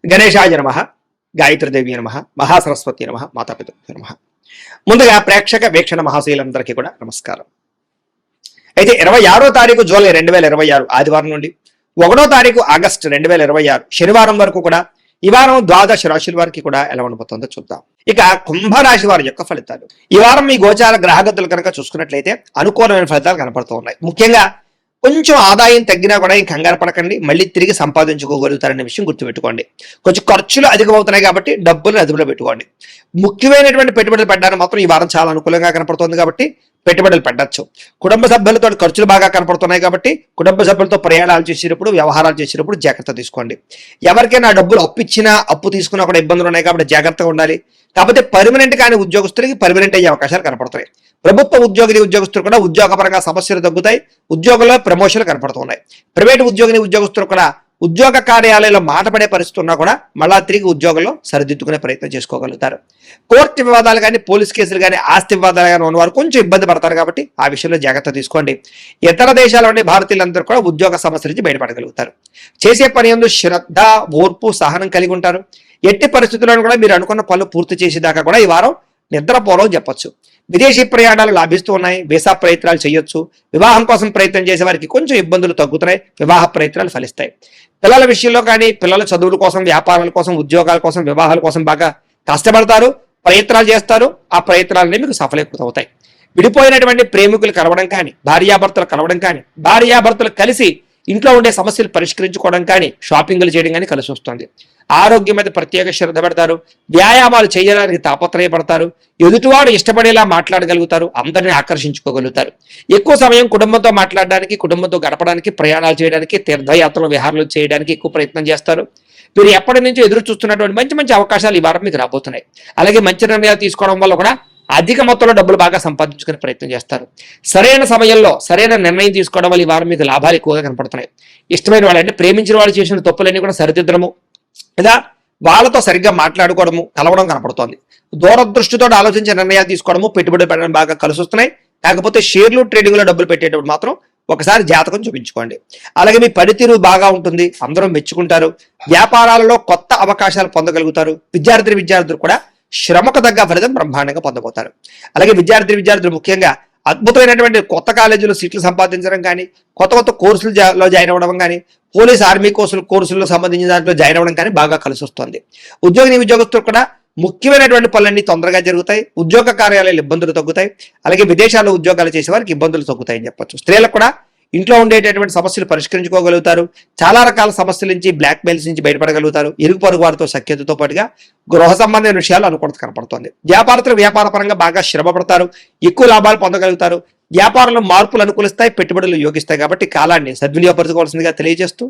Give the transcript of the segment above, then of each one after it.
గణేశాయ నమః, గాయత్రీదేవి నమః, మహాసరస్వతి నమః, మాతాపితృభ్యో నమః. ముందుగా ప్రేక్షక వీక్షణ మహాశీలందరికీ కూడా నమస్కారం. అయితే 26వ తారీఖు జూలై 2026 ఆదివారం నుండి 1వ తారీఖు ఆగస్టు 2026 శనివారం వరకు కూడా ఈ వారం ద్వాదశ రాశుల వారికి కూడా ఎలా ఉండబోతుందో చూద్దాం. ఇక కుంభరాశి వారి యొక్క ఫలితాలు. ఈ వారం మీ గోచార గ్రహగతులు కనుక చూసుకున్నట్లయితే అనుకూలమైన ఫలితాలు కనపడుతూ ఉన్నాయి. ముఖ్యంగా కొంచెం ఆదాయం తగ్గినా కూడా ఇంక కంగారు పడకండి, మళ్ళీ తిరిగి సంపాదించుకోగలుగుతారనే విషయం గుర్తుపెట్టుకోండి. కొంచెం ఖర్చులు అధికమవుతున్నాయి కాబట్టి డబ్బులు అదుపులో పెట్టుకోండి. ముఖ్యమైనటువంటి పెట్టుబడులు పెట్టడానికి మాత్రం ఈ వారం చాలా అనుకూలంగా కనపడుతుంది కాబట్టి పెట్టుబడులు పెట్టచ్చు. కుటుంబ సభ్యులతో ఖర్చులు బాగా కనపడుతున్నాయి కాబట్టి కుటుంబ సభ్యులతో ప్రయాణాలు చేసేటప్పుడు, వ్యవహారాలు చేసేటప్పుడు జాగ్రత్త తీసుకోండి. ఎవరికైనా డబ్బులు అప్పు ఇచ్చినా అప్పు తీసుకున్నా కూడా ఇబ్బందులు ఉన్నాయి కాబట్టి జాగ్రత్తగా ఉండాలి. కాకపోతే పర్మనెంట్ కానీ ఉద్యోగస్తులకి పర్మనెంట్ అయ్యే అవకాశాలు కనపడుతున్నాయి. ప్రభుత్వ ఉద్యోగస్తులు కూడా ఉద్యోగపరంగా సమస్యలు తగ్గుతాయి, ఉద్యోగంలో ప్రమోషన్లు కనపడుతున్నాయి. ప్రైవేటు ఉద్యోగస్తులు కూడా ఉద్యోగ కార్యాలయంలో మాట పడే పరిస్థితి ఉన్నా కూడా మళ్ళా తిరిగి ఉద్యోగంలో సరిదిద్దుకునే ప్రయత్నం చేసుకోగలుగుతారు. కోర్టు వివాదాలు కానీ, పోలీస్ కేసులు కానీ, ఆస్తి వివాదాలు కానీ ఉన్నవారు కొంచెం ఇబ్బంది పడతారు కాబట్టి ఆ విషయంలో జాగ్రత్త తీసుకోండి. ఇతర దేశాల్లోని భారతీయులందరూ కూడా ఉద్యోగ సమస్య నుంచి బయటపడగలుగుతారు. చేసే పని యందు శ్రద్ధ, ఓర్పు, సహనం కలిగి ఉంటారు. ఎట్టి పరిస్థితుల్లో కూడా మీరు అనుకున్న పనులు పూర్తి చేసేదాకా కూడా ఈ వారం నిద్రపోవడం చెప్పొచ్చు. విదేశీ ప్రయాణాలు లాభిస్తూ ఉన్నాయి, వీసా ప్రయత్నాలు చేయొచ్చు. వివాహం కోసం ప్రయత్నం చేసే వారికి కొంచెం ఇబ్బందులు తగ్గుతున్నాయి, వివాహ ప్రయత్నాలు ఫలిస్తాయి. పిల్లల విషయంలో కానీ, పిల్లల చదువుల కోసం, వ్యాపారాల కోసం, ఉద్యోగాల కోసం, వివాహాల కోసం బాగా కష్టపడతారు, ప్రయత్నాలు చేస్తారు. ఆ ప్రయత్నాలన్నీ మీకు సఫలీకృతం అవుతాయి. విడిపోయినటువంటి ప్రేమికులు కలవడం కానీ, భార్యాభర్తలు కలవడం కానీ, భార్యాభర్తలు కలిసి ఇంట్లో ఉండే సమస్యలు పరిష్కరించుకోవడం కానీ, షాపింగ్లు చేయడం కానీ కలిసి వస్తుంది. ఆరోగ్యం మీద ప్రత్యేక శ్రద్ధ పెడతారు, వ్యాయామాలు చేయడానికి తాపత్రయపడతారు, ఎదుటివాడు ఇష్టపడేలా మాట్లాడగలుగుతారు, అందరినీ ఆకర్షించుకోగలుగుతారు. ఎక్కువ సమయం కుటుంబంతో మాట్లాడడానికి, కుటుంబంతో గడపడానికి, ప్రయాణాలు చేయడానికి, తీర్థయాత్రలు, విహారాలు చేయడానికి ఎక్కువ ప్రయత్నం చేస్తారు. మీరు ఎప్పటి నుంచో ఎదురు చూస్తున్నటువంటి మంచి మంచి అవకాశాలు ఈ వారం మీకు రాబోతున్నాయి. అలాగే మంచి నిర్ణయాలు తీసుకోవడం వల్ల కూడా అధిక మొత్తంలో డబ్బులు బాగా సంపాదించుకునే ప్రయత్నం చేస్తారు. సరైన సమయంలో సరైన నిర్ణయం తీసుకోవడం వల్ల ఈ వారం మీకు లాభాలు ఎక్కువగా కనపడుతున్నాయి. ఇష్టమైన వాళ్ళు అంటే ప్రేమించిన వాళ్ళు చేసిన తప్పులన్నీ కూడా సరిదిద్దడము, లేదా వాళ్ళతో సరిగ్గా మాట్లాడుకోవడము, కలవడం కనపడుతోంది. దూరదృష్టితో ఆలోచించే నిర్ణయాలు తీసుకోవడము, పెట్టుబడి పెట్టడం బాగా కలిసి వస్తున్నాయి. కాకపోతే షేర్లు, ట్రేడింగ్లో డబ్బులు పెట్టేటప్పుడు మాత్రం ఒకసారి జాతకం చూపించుకోండి. అలాగే మీ పనితీరు బాగా ఉంటుంది, అందరూ మెచ్చుకుంటారు. వ్యాపారాలలో కొత్త అవకాశాలు పొందగలుగుతారు. విద్యార్థులు కూడా శ్రమకు తగ్గ ఫలితం బ్రహ్మాండంగా పొందబోతారు. అలాగే విద్యార్థులు ముఖ్యంగా అద్భుతమైనటువంటి కొత్త కాలేజీలో సీట్లు సంపాదించడం కానీ, కొత్త కోర్సులలో జాయిన్ అవ్వడం కానీ, పోలీస్, ఆర్మీ కోర్సుల్లో సంబంధించిన దాంట్లో జాయిన్ అవ్వడం కానీ బాగా కలిసి వస్తుంది. ఉద్యోగస్తులు కూడా ముఖ్యమైనటువంటి పనులన్నీ తొందరగా జరుగుతాయి. ఉద్యోగ కార్యాలయాలు ఇబ్బందులు తగ్గుతాయి. అలాగే విదేశాల్లో ఉద్యోగాలు చేసే వారికి ఇబ్బందులు తగ్గుతాయని చెప్పొచ్చు. స్త్రీలకు కూడా ఇంట్లో ఉండేటటువంటి సమస్యలు పరిష్కరించుకోగలుగుతారు. చాలా రకాల సమస్యల నుంచి, బ్లాక్ మెయిల్స్ నుంచి బయటపడగలుగుతారు. ఇరుగు పొరుగు వారితో సఖ్యతతో పాటుగా గృహ సంబంధమైన విషయాలు అనుకూలత కనపడుతుంది. వ్యాపారస్తులు వ్యాపార పరంగా బాగా శ్రమ పడతారు, ఎక్కువ లాభాలు పొందగలుగుతారు. వ్యాపారంలో మార్పులు అనుకూలిస్తాయి, పెట్టుబడులు యోగిస్తాయి కాబట్టి కాలాన్ని సద్వినియోగపరచుకోవాల్సిందిగా తెలియజేస్తూ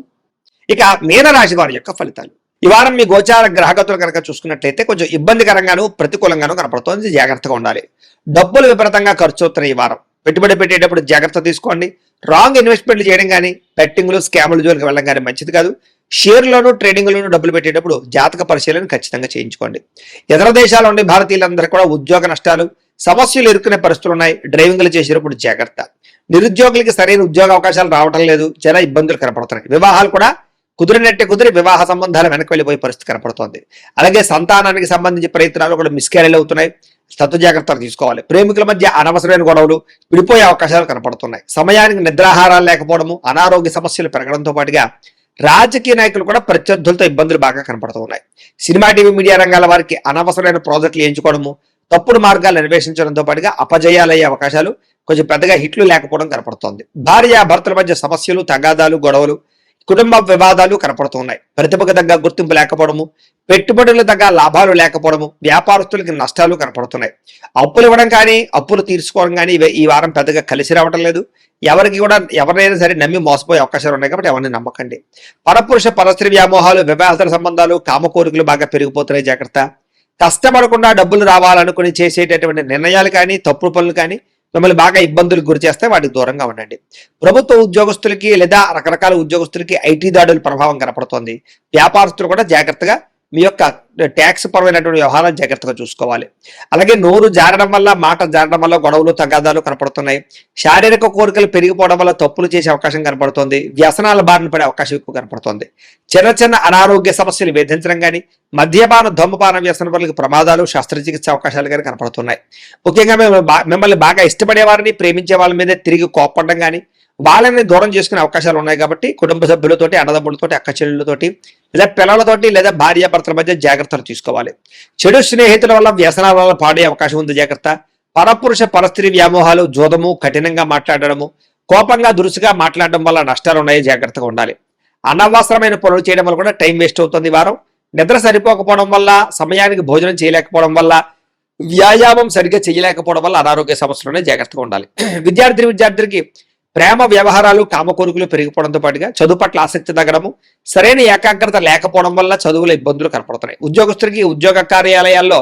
ఇక మీనరాశి వారి యొక్క ఫలితాలు. ఈ వారం మీ గోచార గ్రహగతులు కనుక చూసుకున్నట్లయితే కొంచెం ఇబ్బందికరంగాను, ప్రతికూలంగాను కనపడుతుంది. జాగ్రత్తగా ఉండాలి. డబ్బులు విపరీతంగా ఖర్చు అవుతున్నాయి. ఈ వారం పెట్టుబడి పెట్టేటప్పుడు జాగ్రత్త తీసుకోండి. రాంగ్ ఇన్వెస్ట్మెంట్లు చేయడం కానీ, బెట్టింగ్లు, స్కాములు జోలికి వెళ్ళడం కానీ మంచిది కాదు. షేర్లోను, ట్రేడింగ్లోను డబ్బులు పెట్టేటప్పుడు జాతక పరిశీలన ఖచ్చితంగా చేయించుకోండి. ఇతర దేశాల నుండి భారతీయులందరూ కూడా ఉద్యోగ నష్టాలు, సమస్యలు ఎదుర్కొనే పరిస్థితులు ఉన్నాయి. డ్రైవింగ్లు చేసేటప్పుడు జాగ్రత్త. నిరుద్యోగులకి సరైన ఉద్యోగ అవకాశాలు రావడం లేదు, చాలా ఇబ్బందులు కనపడుతున్నాయి. వివాహాలు కూడా కుదిరి వివాహ సంబంధాలు వెనక్కి వెళ్ళిపోయే పరిస్థితి కనపడుతోంది. అలాగే సంతానానికి సంబంధించి ప్రయత్నాలు కూడా మిస్క్యారేజ్ అవుతున్నాయి. తత్వ జాగ్రత్తలు తీసుకోవాలి. ప్రేమికుల మధ్య అనవసరమైన గొడవలు, విడిపోయే అవకాశాలు కనపడుతున్నాయి. సమయానికి నిద్రాహారాలు లేకపోవడము, అనారోగ్య సమస్యలు పెరగడంతో పాటుగా రాజకీయ నాయకులు కూడా ప్రత్యర్థులతో ఇబ్బందులు బాగా కనపడుతూ ఉన్నాయి. సినిమా, టీవీ, మీడియా రంగాల వారికి అనవసరమైన ప్రాజెక్టులు ఎంచుకోవడము, తప్పుడు మార్గాలు అన్వేషించడంతో పాటుగా అపజయాలయ్యే అవకాశాలు, కొంచెం పెద్దగా హిట్లు లేకపోవడం కనపడుతోంది. భార్యాభర్తల మధ్య సమస్యలు, తగాదాలు, గొడవలు, కుటుంబ వివాదాలు కనపడుతున్నాయి. ప్రతిభకు తగ్గ గుర్తింపు లేకపోవడము, పెట్టుబడులు తగ్గ లాభాలు లేకపోవడము, వ్యాపారస్తులకి నష్టాలు కనపడుతున్నాయి. అప్పులు ఇవ్వడం కానీ, అప్పులు తీర్చుకోవడం కానీ ఈ వారం పెద్దగా కలిసి రావడం లేదు. ఎవరినైనా సరే నమ్మి మోసపోయే అవకాశాలు ఉన్నాయి కాబట్టి ఎవరిని నమ్మకండి. పరపురుష పరస్త్రీ వ్యామోహాలు, వివాహేతర సంబంధాలు, కామ కోరికలు బాగా పెరిగిపోతున్నాయి. జాగ్రత్త. కష్టపడకుండా డబ్బులు రావాలనుకుని చేసేటటువంటి నిర్ణయాలు కానీ, తప్పుడు పనులు కానీ మిమ్మల్ని బాగా ఇబ్బందులకు గురి చేస్తే వాటికి దూరంగా ఉండండి. ప్రభుత్వ ఉద్యోగస్తులకి లేదా రకరకాల ఉద్యోగస్తులకి ఐటీ దాడుల ప్రభావం కనపడుతోంది. వ్యాపారస్తులు కూడా జాగ్రత్తగా మీ యొక్క ట్యాక్స్ పరమైనటువంటి వ్యవహారాలు జాగ్రత్తగా చూసుకోవాలి. అలాగే నోరు జారడం వల్ల, మాట జారడం వల్ల గొడవలు తగాదాలు కనపడుతున్నాయి. శారీరక కోరికలు పెరిగిపోవడం వల్ల తప్పులు చేసే అవకాశం కనపడుతుంది. వ్యసనాల బారిన పడే అవకాశం ఎక్కువ కనపడుతుంది. చిన్న చిన్న అనారోగ్య సమస్యలు వేధించడం కానీ, మద్యపాన ధూమపాన వ్యసన వల్ల ప్రమాదాలు, శస్త్రచికిత్స అవకాశాలు కానీ కనపడుతున్నాయి. ముఖ్యంగా మిమ్మల్ని బాగా ఇష్టపడే వారిని, ప్రేమించే వాళ్ళ మీద తిరిగి కోప్పడడం కానీ, వాళ్ళని దూరం చేసుకునే అవకాశాలు ఉన్నాయి. కాబట్టి కుటుంబ సభ్యులతోటి, అన్నదమ్ములతోటి, అక్క చెల్లెళ్ళతోటి, లేదా పిల్లలతోటి, లేదా భార్యాభర్తల మధ్య జాగ్రత్తలు తీసుకోవాలి. చెడు స్నేహితుల వల్ల, వ్యసనాల వల్ల పాడే అవకాశం ఉంది, జాగ్రత్త. పరపురుష పరస్త్రీ వ్యామోహాలు, జోదము, కఠినంగా మాట్లాడడము, కోపంగా దురుసుగా మాట్లాడడం వల్ల నష్టాలు ఉన్నాయి, జాగ్రత్తగా ఉండాలి. అనవసరమైన పనులు చేయడం వల్ల కూడా టైం వేస్ట్ అవుతుంది. వారం నిద్ర సరిపోకపోవడం వల్ల, సమయానికి భోజనం చేయలేకపోవడం వల్ల, వ్యాయామం సరిగ్గా చేయలేకపోవడం వల్ల అనారోగ్య సమస్యలు జాగ్రత్తగా ఉండాలి. విద్యార్థికి ప్రేమ వ్యవహారాలు, కామకోరికలు పెరిగిపోవడంతో పాటుగా చదువు పట్ల ఆసక్తి తగ్గడము, సరైన ఏకాగ్రత లేకపోవడం వల్ల చదువుల ఇబ్బందులు కనపడుతున్నాయి. ఉద్యోగస్తుడికి ఉద్యోగ కార్యాలయాల్లో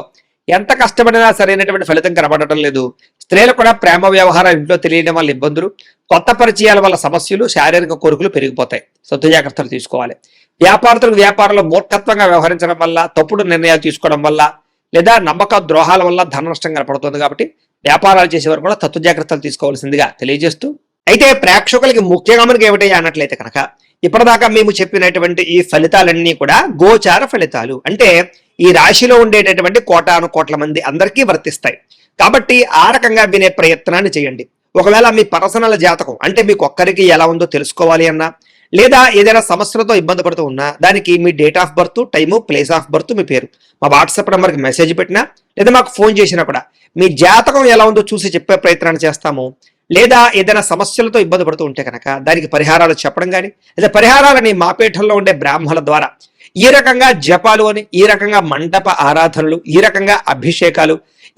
ఎంత కష్టపడినా సరైనటువంటి ఫలితం కనబడటం లేదు. స్త్రీలు కూడా ప్రేమ వ్యవహారాలు ఇంట్లో తెలియడం వల్ల ఇబ్బందులు, కొత్త పరిచయాల వల్ల సమస్యలు, శారీరక కోరికలు పెరిగిపోతాయి. సొంత జాగ్రత్తలు తీసుకోవాలి. వ్యాపారులకు వ్యాపారంలో మూర్ఖత్వంగా వ్యవహరించడం వల్ల, తప్పుడు నిర్ణయాలు తీసుకోవడం వల్ల, లేదా నమ్మక ద్రోహాల వల్ల ధన నష్టం కనపడుతుంది. కాబట్టి వ్యాపారాలు చేసేవారు కూడా తత్వ జాగ్రత్తలు తీసుకోవాల్సిందిగా తెలియజేస్తూ, అయితే ప్రేక్షకులకి ముఖ్యంగా మనకి ఏమిటయ్యా అన్నట్లయితే కనుక, ఇప్పటిదాకా మేము చెప్పినటువంటి ఈ ఫలితాలన్నీ కూడా గోచార ఫలితాలు, అంటే ఈ రాశిలో ఉండేటటువంటి కోటాను కోట్ల మంది అందరికీ వర్తిస్తాయి. కాబట్టి ఆ రకంగా వినే ప్రయత్నాన్ని చేయండి. ఒకవేళ మీ పర్సనల్ జాతకం అంటే మీకు ఒక్కరికి ఎలా ఉందో తెలుసుకోవాలి అన్నా, లేదా ఏదైనా సమస్యలతో ఇబ్బంది పడుతూ ఉన్నా, దానికి మీ date of birth, time, place of birth, మీ పేరు మా వాట్సాప్ నెంబర్కి మెసేజ్ పెట్టినా, లేదా మాకు ఫోన్ చేసినా కూడా మీ జాతకం ఎలా ఉందో చూసి చెప్పే ప్రయత్నాన్ని చేస్తాము. లేదా ఏదైనా సమస్యలతో ఇబ్బంది పడుతూ ఉంటే కనుక దానికి పరిహారాలు చెప్పడం కానీ, లేదా పరిహారాలని మా పీఠంలో ఉండే బ్రాహ్మణుల ద్వారా ఈ రకంగా జపాలు అని, ఈ రకంగా మండప ఆరాధనలు, ఈ రకంగా అభిషేకాలు,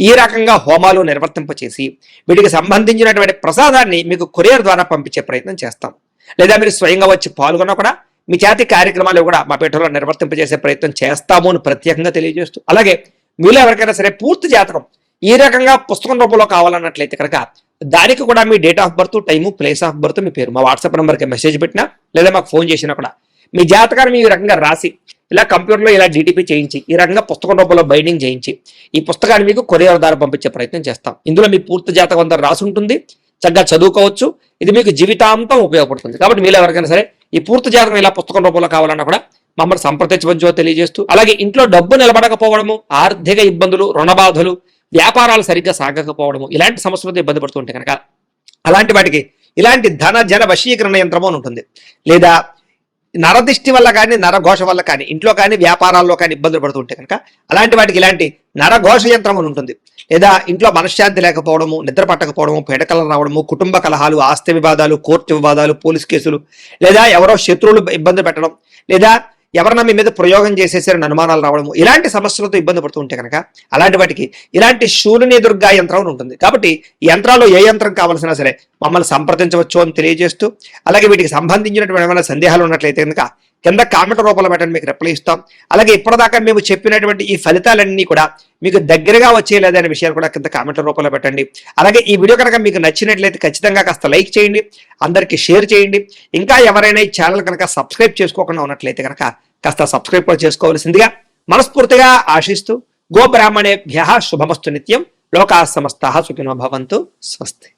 ఈ రకంగా హోమాలు నిర్వర్తింపచేసి వీటికి సంబంధించినటువంటి ప్రసాదాన్ని మీకు కొరియర్ ద్వారా పంపించే ప్రయత్నం చేస్తాం. లేదా మీరు స్వయంగా వచ్చి పాల్గొన్నా కూడా మీ చేతి కార్యక్రమాలు కూడా మా పీఠంలో నిర్వర్తింపజేసే ప్రయత్నం చేస్తాము అని ప్రత్యేకంగా తెలియజేస్తూ, అలాగే మీలో ఎవరికైనా సరే పూర్తి జాతకం ఈ రకంగా పుస్తకం రూపంలో కావాలన్నట్లయితే కనుక దానికి కూడా మీ date of birth, time, place of birth, మీ పేరు మా వాట్సాప్ నెంబర్కి మెసేజ్ పెట్టినా, లేదా మాకు ఫోన్ చేసినా కూడా మీ జాతకాన్ని ఈ రకంగా రాసి, ఇలా కంప్యూటర్లో ఇలా డిటిపి చేయించి, ఈ రకంగా పుస్తకం రూపంలో బైండింగ్ చేయించి ఈ పుస్తకాన్ని మీకు కొరియర్ ద్వారా పంపించే ప్రయత్నం చేస్తాం. ఇందులో మీ పూర్తి జాతకం అంతా రాసి ఉంటుంది, చక్కగా చదువుకోవచ్చు. ఇది మీకు జీవితాంతం ఉపయోగపడుతుంది. కాబట్టి మీరు ఎవరికైనా సరే ఈ పూర్తి జాతకం ఇలా పుస్తకం రూపంలో కావాలన్నా కూడా మమ్మల్ని సంప్రదించవచ్చో తెలియజేస్తూ, అలాగే ఇంట్లో డబ్బు నిలబడకపోవడము, ఆర్థిక ఇబ్బందులు, రుణబాధలు, వ్యాపారాలు సరిగ్గా సాగకపోవడము, ఇలాంటి సమస్యలతో ఇబ్బంది పడుతుంటే కనుక అలాంటి వాటికి ఇలాంటి ధన జన వశీకరణ యంత్రము అని ఉంటుంది. లేదా నరదిష్టి వల్ల కానీ, నరఘోష వల్ల కానీ, ఇంట్లో కానీ వ్యాపారాల్లో కానీ ఇబ్బందులు పడుతుంటే కనుక అలాంటి వాటికి ఇలాంటి నరఘోష యంత్రం అని ఉంటుంది. లేదా ఇంట్లో మనశ్శాంతి లేకపోవడము, నిద్ర పట్టకపోవడము, పీడకలు రావడము, కుటుంబ కలహాలు, ఆస్తి వివాదాలు, కోర్టు వివాదాలు, పోలీస్ కేసులు, లేదా ఎవరో శత్రువులు ఇబ్బంది పెట్టడం, లేదా ఎవరన్నా మీ మీద ప్రయోగం చేసేసారని అనుమానాలు రావడము, ఇలాంటి సమస్యలతో ఇబ్బంది పడుతూ ఉంటే కనుక అలాంటి వాటికి ఇలాంటి శూలిని దుర్గా యంత్రం ఉంటుంది. కాబట్టి ఈ యంత్రాల్లో ఏ యంత్రం కావాల్సినా సరే మమ్మల్ని సంప్రదించవచ్చు అని తెలియజేస్తూ, అలాగే వీటికి సంబంధించినటువంటి ఏమైనా సందేహాలు ఉన్నట్లయితే కనుక కింద కామెంట్ రూపంలో పెట్టండి, మీకు రిప్లై ఇస్తాం. అలాగే ఇప్పటిదాకా మేము చెప్పినటువంటి ఈ ఫలితాలన్నీ కూడా మీకు దగ్గరగా వచ్చేలేదనే విషయాలు కూడా కింద కామెంట్ల రూపంలో పెట్టండి. అలాగే ఈ వీడియో కనుక మీకు నచ్చినట్లయితే ఖచ్చితంగా కాస్త లైక్ చేయండి, అందరికీ షేర్ చేయండి. ఇంకా ఎవరైనా ఈ ఛానల్ కనుక సబ్స్క్రైబ్ చేసుకోకుండా ఉన్నట్లయితే కనుక కాస్త సబ్స్క్రైబ్ కూడా చేసుకోవాల్సిందిగా మనస్ఫూర్తిగా ఆశిస్తూ, గోబ్రాహ్మణేభ్యః శుభమస్తు నిత్యం, లోకాః సమస్తాః సుఖినో భవంతు. స్వస్తి.